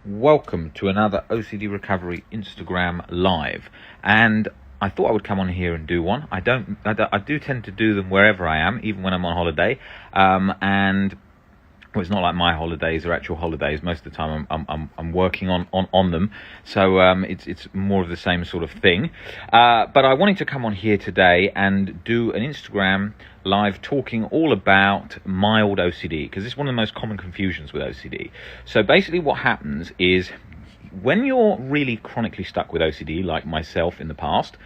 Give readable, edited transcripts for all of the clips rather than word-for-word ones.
Welcome to another OCD Recovery Instagram Live, and I thought I would come on here and do one. I do tend to do them wherever I am, even when I'm on holiday, and well, it's not like my holidays are actual holidays. Most of the time I'm working on them, so it's more of the same sort of thing. But I wanted to come on here today and do an Instagram live talking all about mild OCD, because it's one of the most common confusions with OCD. So basically what happens is, when you're really chronically stuck with OCD, like myself in the past,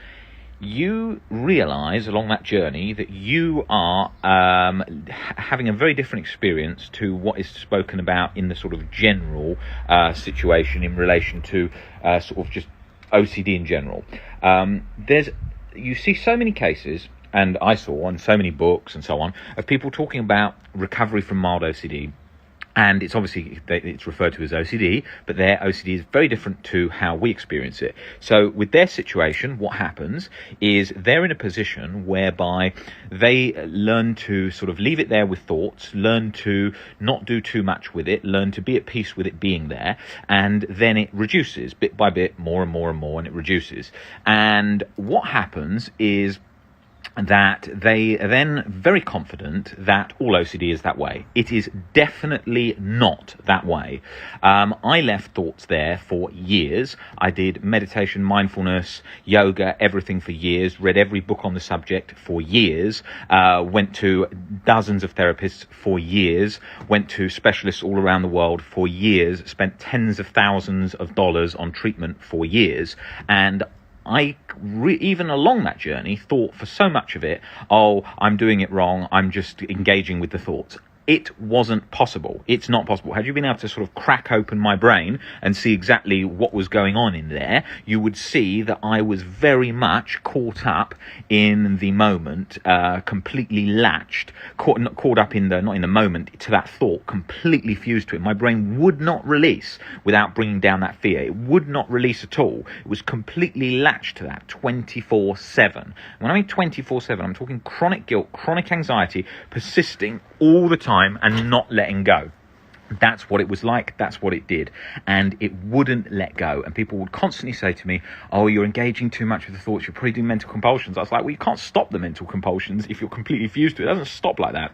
you realize along that journey that you are having a very different experience to what is spoken about in the sort of general situation in relation to sort of just OCD in general. You see so many cases, and I saw on so many books and so on, of people talking about recovery from mild OCD. And it's obviously, it's referred to as OCD, but their OCD is very different to how we experience it. So with their situation, what happens is they're in a position whereby they learn to sort of leave it there with thoughts, learn to not do too much with it, learn to be at peace with it being there, and then it reduces bit by bit, more and more and more, and it reduces. And what happens is that they are then very confident that all OCD is that way. It is definitely not that way. I left thoughts there for years. I did meditation, mindfulness, yoga, everything for years, read every book on the subject for years, went to dozens of therapists for years, went to specialists all around the world for years, spent tens of thousands of dollars on treatment for years, and I even along that journey thought for so much of it, I'm doing it wrong, I'm just engaging with the thoughts. It wasn't possible. It's not possible. Had you been able to sort of crack open my brain and see exactly what was going on in there, you would see that I was very much caught up in the moment, completely latched, caught up in not in the moment, to that thought, completely fused to it. My brain would not release without bringing down that fear. It would not release at all. It was completely latched to that 24/7. When I mean 24/7, I'm talking chronic guilt, chronic anxiety, persisting all the time and not letting go. That's what it was like. That's what it did. And it wouldn't let go. And people would constantly say to me, you're engaging too much with the thoughts. You're probably doing mental compulsions. I was like, well, you can't stop the mental compulsions if you're completely fused to it. It doesn't stop like that.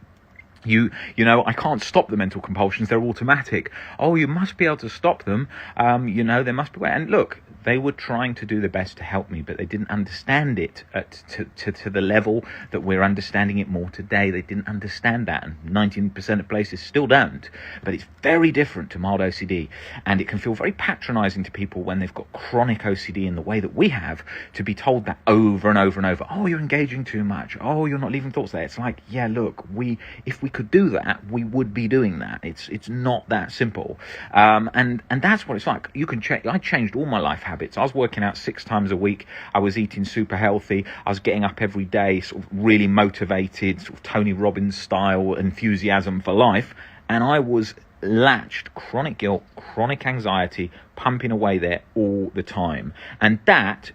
You know, I can't stop the mental compulsions. They're automatic. You must be able to stop them. There must be a way. And look, they were trying to do their best to help me, but they didn't understand it to the level that we're understanding it more today. They didn't understand that, and 19% of places still don't. But it's very different to mild OCD, and it can feel very patronizing to people when they've got chronic OCD in the way that we have, to be told that over and over and over. You're engaging too much. You're not leaving thoughts there. It's like, yeah, look, if we could do that, we would be doing that. It's not that simple. And that's what it's like. You can change. I changed all my life habits. I was working out 6 times a week. I was eating super healthy. I was getting up every day, sort of really motivated, sort of Tony Robbins style enthusiasm for life. And I was latched, chronic guilt, chronic anxiety, pumping away there all the time. And that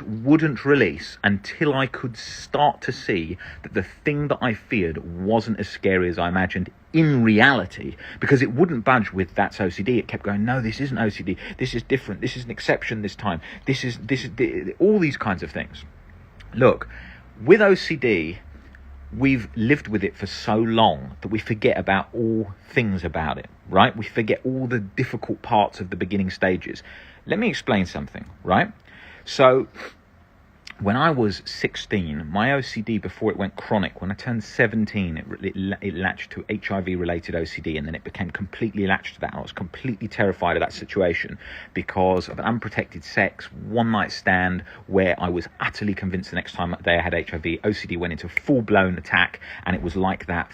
wouldn't release until I could start to see that the thing that I feared wasn't as scary as I imagined in reality, because it wouldn't budge with that's OCD. It kept going, no, this isn't OCD. This is different. This is an exception this time. This is all these kinds of things. Look, with OCD, we've lived with it for so long that we forget about all things about it, right? We forget all the difficult parts of the beginning stages. Let me explain something, right? So when I was 16, my OCD, before it went chronic, when I turned 17, it latched to HIV-related OCD, and then it became completely latched to that. I was completely terrified of that situation because of an unprotected sex, one-night stand, where I was utterly convinced the next time I had HIV, OCD went into full-blown attack, and it was like that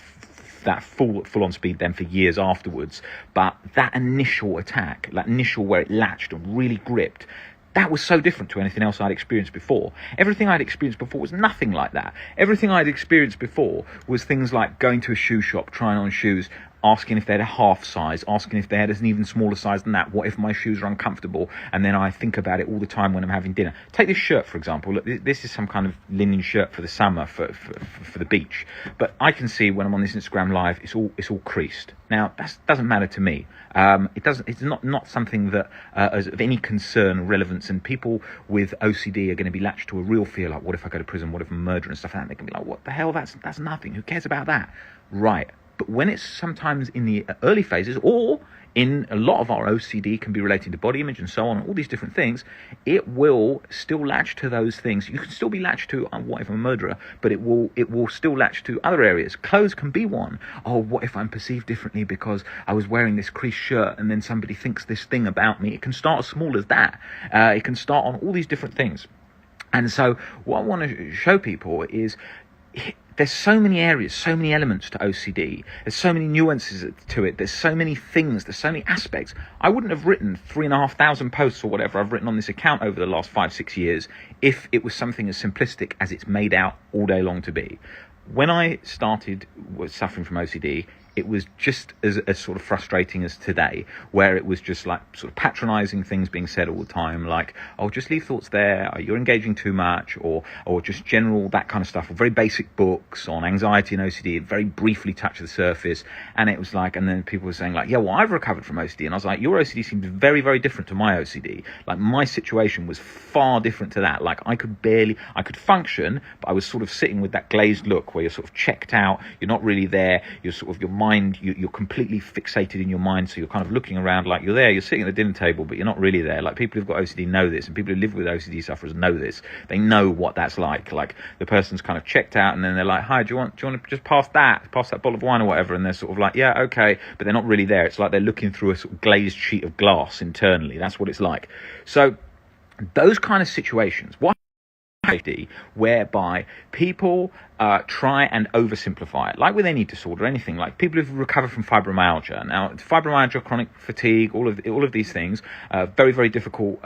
full-on speed then for years afterwards. But that initial attack, that initial where it latched and really gripped, that was so different to anything else I'd experienced before. Everything I'd experienced before was nothing like that. Everything I'd experienced before was things like going to a shoe shop, trying on shoes, asking if they had a half size, asking if they had an even smaller size than that. What if my shoes are uncomfortable? And then I think about it all the time when I'm having dinner. Take this shirt, for example. Look, this is some kind of linen shirt for the summer, for the beach. But I can see when I'm on this Instagram live, it's all creased. Now, that doesn't matter to me. It's not something that is of any concern or relevance. And people with OCD are going to be latched to a real fear, like, what if I go to prison? What if I'm a murderer and stuff like that? They can be like, what the hell? That's nothing. Who cares about that? Right. But when it's sometimes in the early phases, or in a lot of our OCD can be related to body image and so on, all these different things, it will still latch to those things. You can still be latched to, what if I'm a murderer? But it will still latch to other areas. Clothes can be one. Oh, what if I'm perceived differently because I was wearing this creased shirt and then somebody thinks this thing about me? It can start as small as that. It can start on all these different things. And so what I want to show people is, there's so many areas, so many elements to OCD. There's so many nuances to it. There's so many things. There's so many aspects. I wouldn't have written 3,500 posts or whatever I've written on this account over the last 5-6 years if it was something as simplistic as it's made out all day long to be. When I was suffering from OCD, it was just as sort of frustrating as today, where it was just like sort of patronizing things being said all the time, like, oh, just leave thoughts there, you're engaging too much, or just general that kind of stuff, or very basic books on anxiety and OCD, very briefly touch the surface. And it was like, and then people were saying like, yeah, well, I've recovered from OCD. And I was like, your OCD seems very, very different to my OCD. Like, my situation was far different to that. Like, I could function, but I was sort of sitting with that glazed look where you're sort of checked out, you're not really there, you're sort of, your mind, you're completely fixated in your mind, so you're kind of looking around like you're there, you're sitting at the dinner table, but you're not really there. Like, people who've got OCD know this, and people who live with OCD sufferers know this. They know what that's like. Like, the person's kind of checked out, and then they're like, hi, do you want to just pass that bottle of wine or whatever? And they're sort of like, yeah, okay, but they're not really there. It's like they're looking through a sort of glazed sheet of glass internally. That's what it's like. So those kind of situations, whereby people try and oversimplify it, like with any disorder, anything, like people who've recovered from fibromyalgia. Now, fibromyalgia, chronic fatigue, all of these things, very, very difficult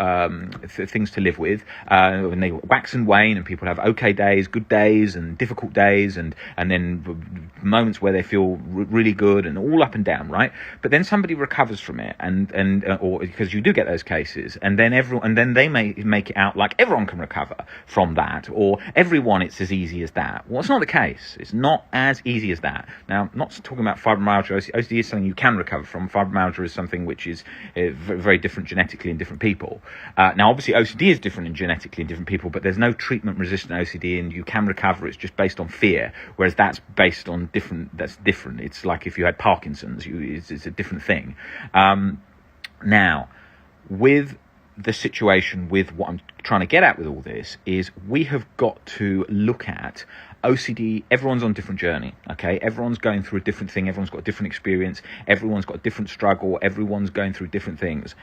things to live with. And they wax and wane, and people have okay days, good days, and difficult days, and then moments where they feel really good, and all up and down, right? But then somebody recovers from it, and or because you do get those cases, and then they may make it out like everyone can recover from that, or everyone, it's as easy as that. Well, it's not the case. It's not as easy as that. Now, not talking about fibromyalgia. OCD is something you can recover from. Fibromyalgia is something which is very different genetically in different people. Now, obviously, OCD is different genetically in different people, but there's no treatment-resistant OCD, and you can recover. It's just based on fear, whereas that's based on different. That's different. It's like if you had Parkinson's, it's a different thing. Now, with the situation, with what I'm trying to get at with all this, is we have got to look at OCD. Everyone's on a different journey, okay? Everyone's going through a different thing. Everyone's got a different experience. Everyone's got a different struggle. Everyone's going through different things.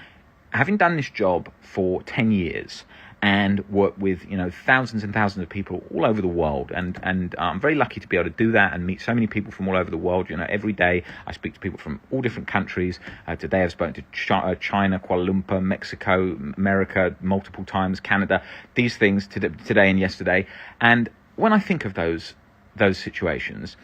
Having done this job for 10 years and work with, thousands and thousands of people all over the world, and I'm very lucky to be able to do that and meet so many people from all over the world. Every day I speak to people from all different countries. Today I've spoken to China, Kuala Lumpur, Mexico, America, multiple times, Canada, these things today and yesterday. And when I think of those situations,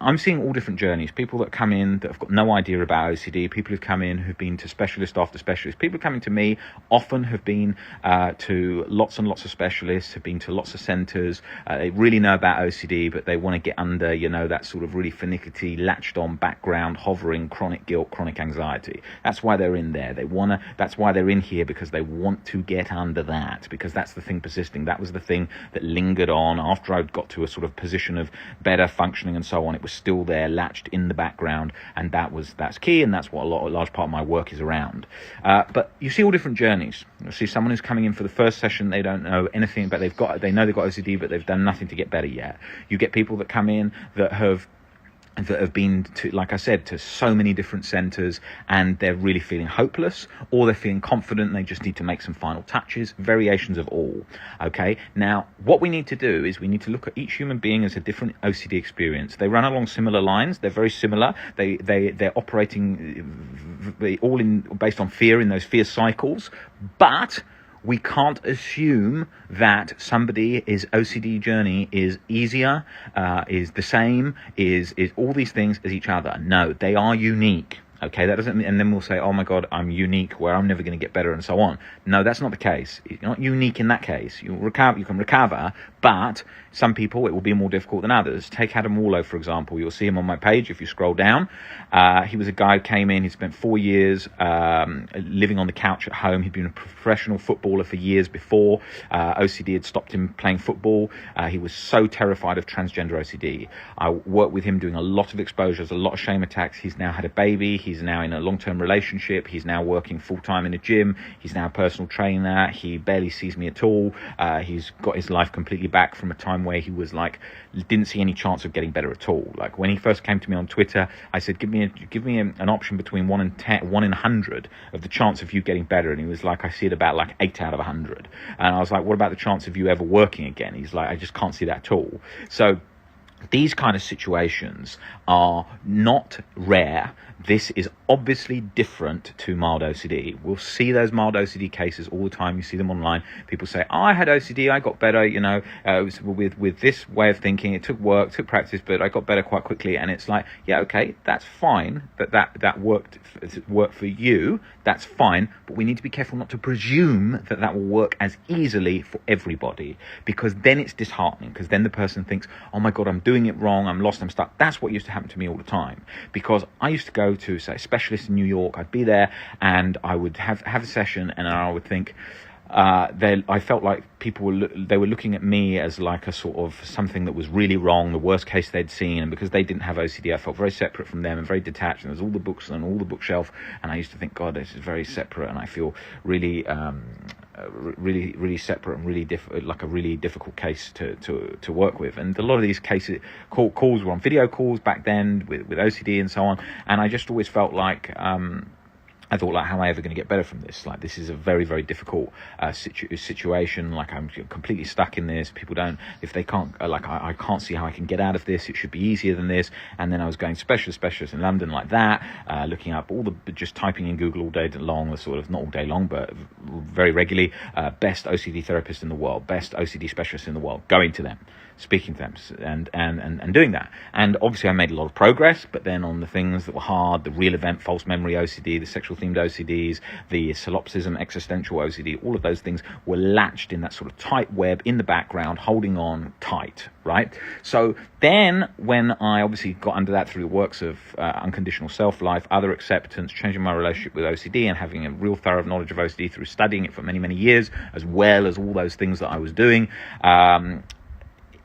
I'm seeing all different journeys. People that come in that have got no idea about OCD, people who've come in who've been to specialist after specialist. People coming to me often have been to lots and lots of specialists, have been to lots of centres. They really know about OCD, but they want to get under, that sort of really finicky, latched on background, hovering, chronic guilt, chronic anxiety. That's why they're in there. That's why they're in here, because they want to get under that, because that's the thing persisting. That was the thing that lingered on after I got to a sort of position of better functioning and so on. It was still there, latched in the background, and that's key, and that's what a large part of my work is around. But you see all different journeys. You see someone who's coming in for the first session, they don't know anything, but they know they've got OCD, but they've done nothing to get better yet. You get people that come in that have been to, like I said, to so many different centres, and they're really feeling hopeless, or they're feeling confident and they just need to make some final touches. Variations of all. Okay, now what we need to do is we need to look at each human being as a different OCD experience. They run along similar lines. They're very similar. They're operating all based on fear in those fear cycles, but we can't assume that somebody's OCD journey is easier, is the same, is all these things as each other. No, they are unique. Okay, that doesn't mean, and then we'll say, oh my God, I'm unique, where I'm never going to get better, and so on. No, that's not the case. You're not unique in that case. You can recover, but some people, it will be more difficult than others. Take Adam Warlow, for example. You'll see him on my page if you scroll down. He was a guy who came in, he spent 4 years living on the couch at home. He'd been a professional footballer for years before. OCD had stopped him playing football. He was so terrified of transgender OCD. I worked with him doing a lot of exposures, a lot of shame attacks. He's now had a baby. He's now in a long-term relationship. He's now working full-time in a gym. He's now a personal trainer. He barely sees me at all. He's got his life completely back from a time where he was like, didn't see any chance of getting better at all. Like when he first came to me on Twitter, I said, give me an option between 1 and 10, 1 in 100 of the chance of you getting better. And he was like, I see it about like 8 out of 100. And I was like, what about the chance of you ever working again? He's like, I just can't see that at all. So these kind of situations are not rare. This is obviously different to mild OCD. We'll see those mild OCD cases all the time. You see them online. People say, oh, I had OCD, I got better, with this way of thinking. It took work, took practice, but I got better quite quickly. And it's like, yeah, okay, that's fine. That worked for you. That's fine. But we need to be careful not to presume that will work as easily for everybody, because then it's disheartening, because then the person thinks, oh my God, I'm doing it wrong. I'm lost. I'm stuck. That's what used to happen to me all the time, because I used to go to, say, a specialist in New York. I'd be there and I would have a session, and I would think, I felt like people were looking at me as like a sort of something that was really wrong, the worst case they'd seen. And because they didn't have OCD, I felt very separate from them and very detached. And there's all the books on all the bookshelf, and I used to think, God, this is very separate, and I feel really separate and like a really difficult case to work with. And a lot of these cases, calls were on video calls back then with OCD and so on. And I just always felt like, I thought, like, how am I ever going to get better from this? Like, this is a very, very difficult situation. Like, I'm completely stuck in this. People don't, if they can't, I can't see how I can get out of this. It should be easier than this. And then I was going specialist in London like that, looking up just typing in Google all day long, the sort of, not all day long, but very regularly, best OCD therapist in the world, best OCD specialist in the world, going to them, speaking to them, and doing that. And obviously I made a lot of progress, but then on the things that were hard, the real event false memory OCD, the sexual themed OCDs, the solipsism existential OCD, all of those things were latched in that sort of tight web in the background, holding on tight, right? So then when I obviously got under that through the works of unconditional self-life, other acceptance, changing my relationship with OCD, and having a real thorough knowledge of OCD through studying it for many, many years, as well as all those things that I was doing,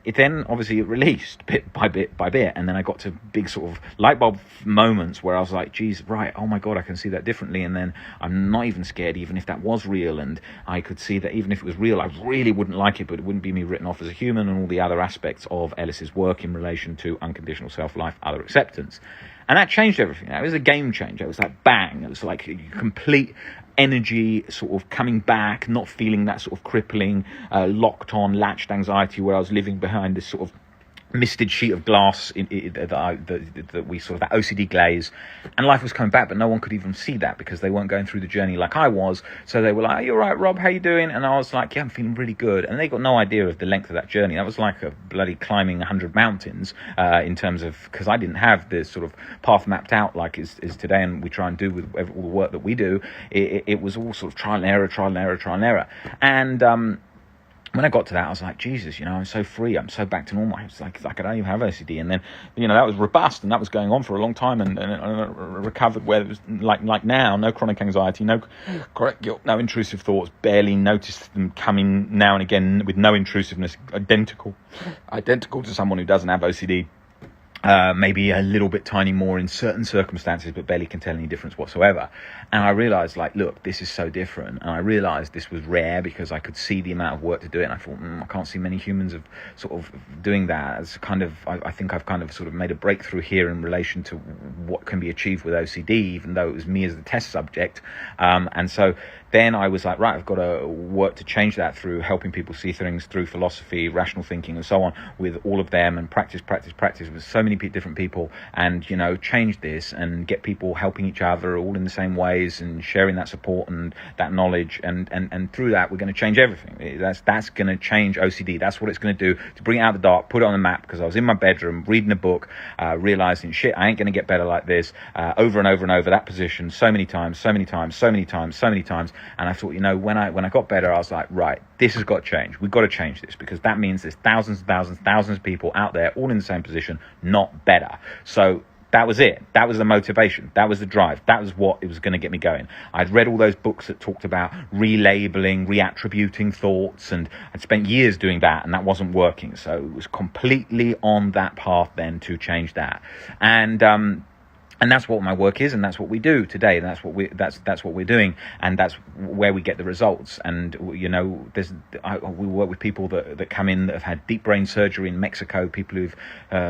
it then obviously released bit by bit by bit. And then I got to big sort of light bulb moments where I was like, geez, right, oh my God, I can see that differently. And then I'm not even scared, even if that was real. And I could see that even if it was real, I really wouldn't like it, but it wouldn't be me written off as a human, and all the other aspects of Ellis's work in relation to unconditional self-life, other acceptance. And that changed everything. It was a game changer. It was like bang. It was like complete energy sort of coming back, not feeling that sort of crippling, locked on, latched anxiety where I was living behind this sort of misted sheet of glass that we sort of, that OCD glaze, and life was coming back, but no one could even see that because they weren't going through the journey like I was. So they were like, "You're right, Rob, how you doing?" And I was like, "Yeah, I'm feeling really good." And they got no idea of the length of that journey. That was like a bloody climbing 100 mountains in terms of, because I didn't have this sort of path mapped out like is today, and we try and do with all the work that we do. It was all sort of trial and error, and when I got to that, I was like, Jesus, I'm so free. I'm so back to normal. I was like, I don't even have OCD. And then, that was robust, and that was going on for a long time, and recovered where it was like now, no chronic anxiety, no chronic guilt, no intrusive thoughts, barely noticed them coming now and again with no intrusiveness, identical to someone who doesn't have OCD. Maybe a little bit tiny more in certain circumstances, but barely can tell any difference whatsoever. And I realized, look, this is so different. And I realized this was rare because I could see the amount of work to do it. And I thought, I can't see many humans of sort of doing that. As kind of, I think I've kind of sort of made a breakthrough here in relation to what can be achieved with OCD, even though it was me as the test subject. And so then I was like, right, I've got to work to change that through helping people see things through philosophy, rational thinking, and so on, with all of them, and practice with so many many different people and, you know, change this and get people helping each other all in the same ways and sharing that support and that knowledge. And through that, we're going to change everything. That's going to change OCD. That's what it's going to do, to bring it out of the dark, put it on the map, because I was in my bedroom reading a book, realizing, shit, I ain't going to get better like this, over and over and over, that position so many times. And I thought, you know, when I got better, I was like, right, this has got to change. We've got to change this, because that means there's thousands of people out there all in the same position, not better. So that was it. That was the motivation. That was the drive. That was what it was going to get me going. I'd read all those books that talked about relabeling, reattributing thoughts, and I'd spent years doing that, and that wasn't working. So it was completely on that path then to change that. And that's what my work is, and that's what we do today. And that's what we're doing, and that's where we get the results. And you know, we work with people that come in that have had deep brain surgery in Mexico, people who've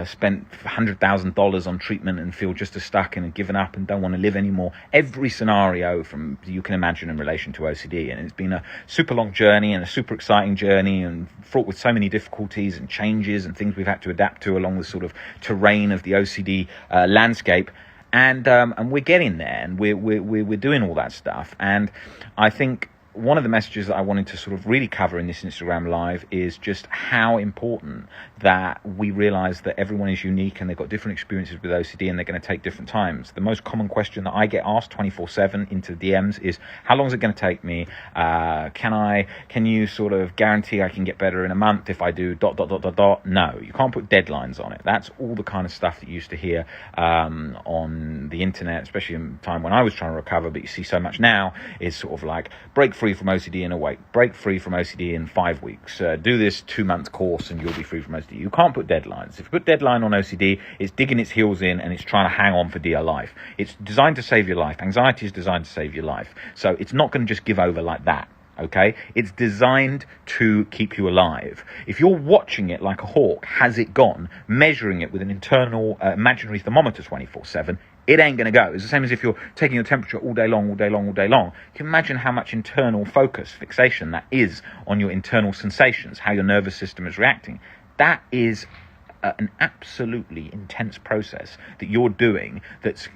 spent $100,000 on treatment and feel just as stuck and have given up and don't want to live anymore. Every scenario from you can imagine in relation to OCD, and it's been a super long journey and a super exciting journey, and fraught with so many difficulties and changes and things we've had to adapt to along the sort of terrain of the OCD landscape. And we're getting there, and we're doing all that stuff. And I think one of the messages that I wanted to sort of really cover in this Instagram Live is just how important that we realize that everyone is unique and they've got different experiences with OCD, and they're going to take different times. The most common question that I get asked 24/7 into DMs is, how long is it going to take me? Can you sort of guarantee I can get better in a month if I do ... No, you can't put deadlines on it. That's all the kind of stuff that you used to hear on the internet, especially in time when I was trying to recover, but you see so much now is sort of like, break free from OCD in a week, break free from OCD in 5 weeks, do this 2-month course and you'll be free from OCD. You can't put deadlines. If you put deadline on OCD, it's digging its heels in and it's trying to hang on for dear life. It's designed to save your life. Anxiety is designed to save your life. So it's not going to just give over like that. Okay, it's designed to keep you alive. If you're watching it like a hawk, has it gone, measuring it with an internal imaginary thermometer 24/7, it ain't going to go. It's the same as if you're taking your temperature all day long. You can imagine how much internal focus, fixation that is on your internal sensations, how your nervous system is reacting. That is an absolutely intense process that you're doing that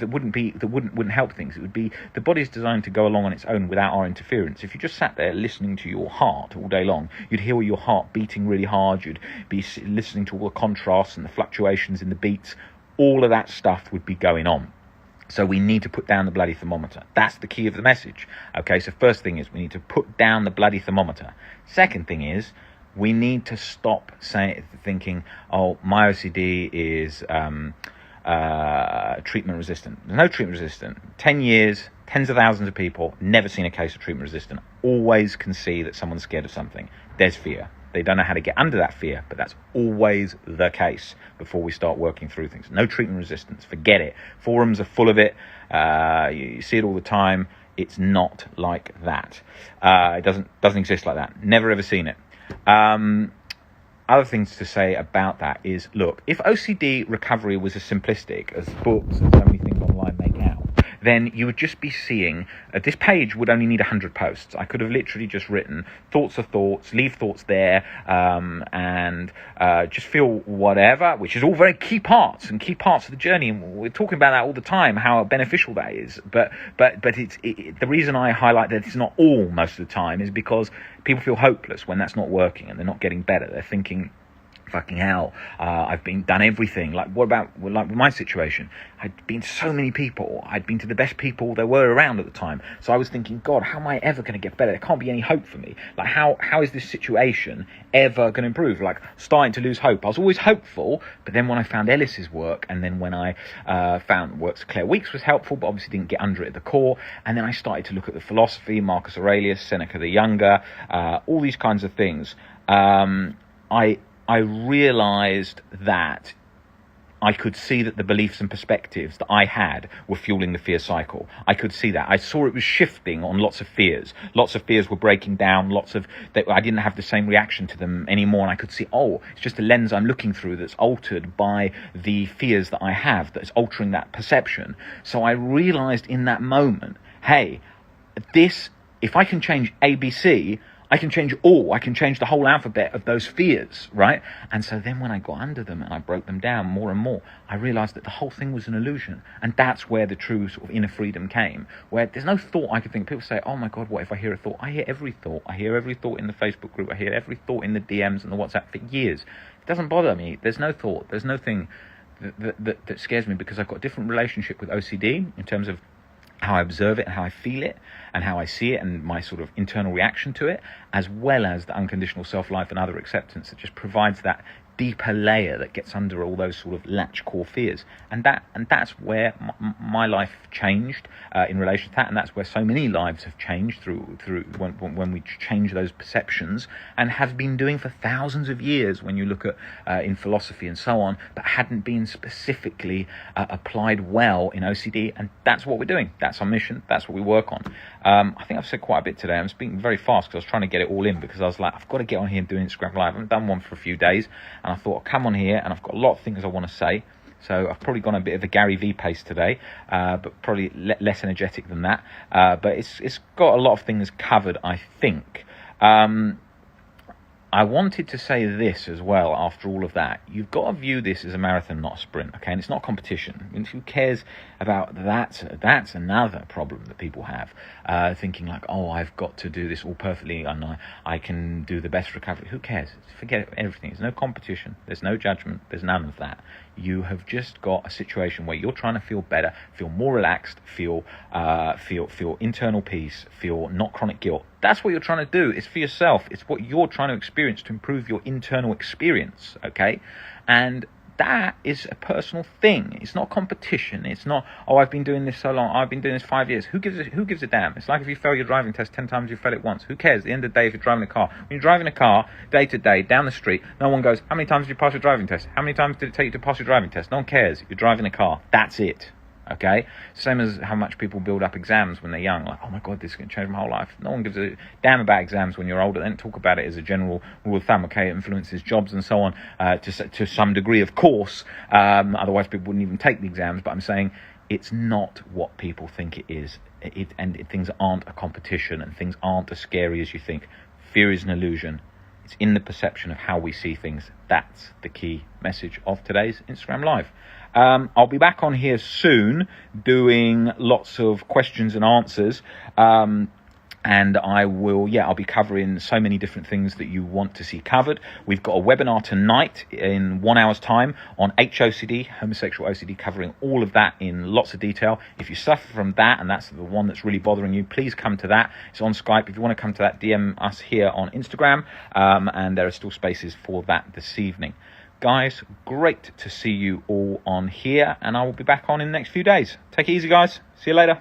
wouldn't help things. It would be, the body's designed to go along on its own without our interference. If you just sat there listening to your heart all day long, you'd hear your heart beating really hard, you'd be listening to all the contrasts and the fluctuations in the beats. All of that stuff would be going on. So we need to put down the bloody thermometer. That's the key of the message. Okay, so first thing is we need to put down the bloody thermometer. Second thing is we need to stop thinking, oh, my OCD is treatment resistant. There's no treatment resistant. 10 years, tens of thousands of people, never seen a case of treatment resistant. Always can see that someone's scared of something. There's fear. They don't know how to get under that fear, but that's always the case before we start working through things. No treatment resistance. Forget it. Forums are full of it. You see it all the time. It's not like that. It doesn't exist like that. Never ever seen it. Other things to say about that is, look, if OCD recovery was as simplistic as books and so many things online make out, then you would just be seeing, this page would only need 100 posts. I could have literally just written thoughts are thoughts, leave thoughts there, and just feel whatever, which is all very key parts of the journey. And we're talking about that all the time, how beneficial that is. But the reason I highlight that it's not all most of the time is because people feel hopeless when that's not working and they're not getting better. They're thinking, fucking hell, I've done everything. Like, what about, like, my situation? I'd been to so many people. I'd been to the best people there were around at the time. So I was thinking, God, how am I ever going to get better? There can't be any hope for me. Like, how is this situation ever going to improve? Like, starting to lose hope. I was always hopeful, but then when I found Ellis's work, and then when I found works of Claire Weeks was helpful, but obviously didn't get under it at the core, and then I started to look at the philosophy, Marcus Aurelius, Seneca the Younger, all these kinds of things. I realized that I could see that the beliefs and perspectives that I had were fueling the fear cycle. I could see that. I saw it was shifting on lots of fears. Lots of fears were breaking down. I didn't have the same reaction to them anymore. And I could see, oh, it's just a lens I'm looking through that's altered by the fears that I have, that's altering that perception. So I realized in that moment, hey, if I can change ABC, I can change all. I can change the whole alphabet of those fears, right? And so then when I got under them and I broke them down more and more, I realized that the whole thing was an illusion. And that's where the true sort of inner freedom came, where there's no thought I could think. People say, oh my God, what if I hear a thought? I hear every thought. I hear every thought in the Facebook group. I hear every thought in the DMs and the WhatsApp for years. It doesn't bother me. There's no thought. There's no thing that scares me, because I've got a different relationship with OCD in terms of how I observe it and how I feel it and how I see it and my sort of internal reaction to it, as well as the unconditional self-life and other acceptance that just provides that deeper layer that gets under all those sort of latch core fears. And that's where my life changed in relation to that, and that's where so many lives have changed through when we change those perceptions, and have been doing for thousands of years when you look at in philosophy and so on, but hadn't been specifically applied well in OCD. And that's what we're doing. That's our mission. That's what we work on. I think I've said quite a bit today. I'm speaking very fast because I was trying to get it all in, because I was like, I've got to get on here and do Instagram Live. I haven't done one for a few days, and I thought I'll come on here, and I've got a lot of things I want to say. So I've probably gone a bit of a Gary V pace today, but probably less energetic than that. But it's got a lot of things covered, I think. I wanted to say this as well after all of that. You've got to view this as a marathon, not a sprint, okay? And it's not competition. I mean, who cares about that? That's another problem that people have, thinking like, oh, I've got to do this all perfectly and I can do the best recovery. Who cares? Forget everything. There's no competition. There's no judgment. There's none of that. You have just got a situation where you're trying to feel better, feel more relaxed, feel internal peace, feel not chronic guilt. That's what you're trying to do. It's for yourself. It's what you're trying to experience to improve your internal experience, okay? And that is a personal thing. It's not competition. It's not, oh, I've been doing this so long. I've been doing this 5 years. Who gives a damn? It's like if you fail your driving test 10 times, you fail it once. Who cares? At the end of the day, if you're driving a car, when you're driving a car day to day down the street, no one goes, how many times did you pass your driving test? How many times did it take you to pass your driving test? No one cares. You're driving a car. That's it. Okay, same as how much people build up exams when they're young, like, oh my God, this is going to change my whole life. No one gives a damn about exams when you're older. They don't talk about it as a general rule of thumb. Okay, it influences jobs and so on to some degree, of course. Otherwise, people wouldn't even take the exams. But I'm saying it's not what people think it is. Things aren't a competition, and things aren't as scary as you think. Fear is an illusion. It's in the perception of how we see things. That's the key message of today's Instagram Live. I'll be back on here soon doing lots of questions and answers. And I'll be covering so many different things that you want to see covered. We've got a webinar tonight in 1 hour's time on HOCD, homosexual OCD, covering all of that in lots of detail. If you suffer from that and that's the one that's really bothering you, please come to that. It's on Skype. If you want to come to that, DM us here on Instagram. And there are still spaces for that this evening. Guys, great to see you all on here, and I will be back on in the next few days. Take it easy, guys. See you later.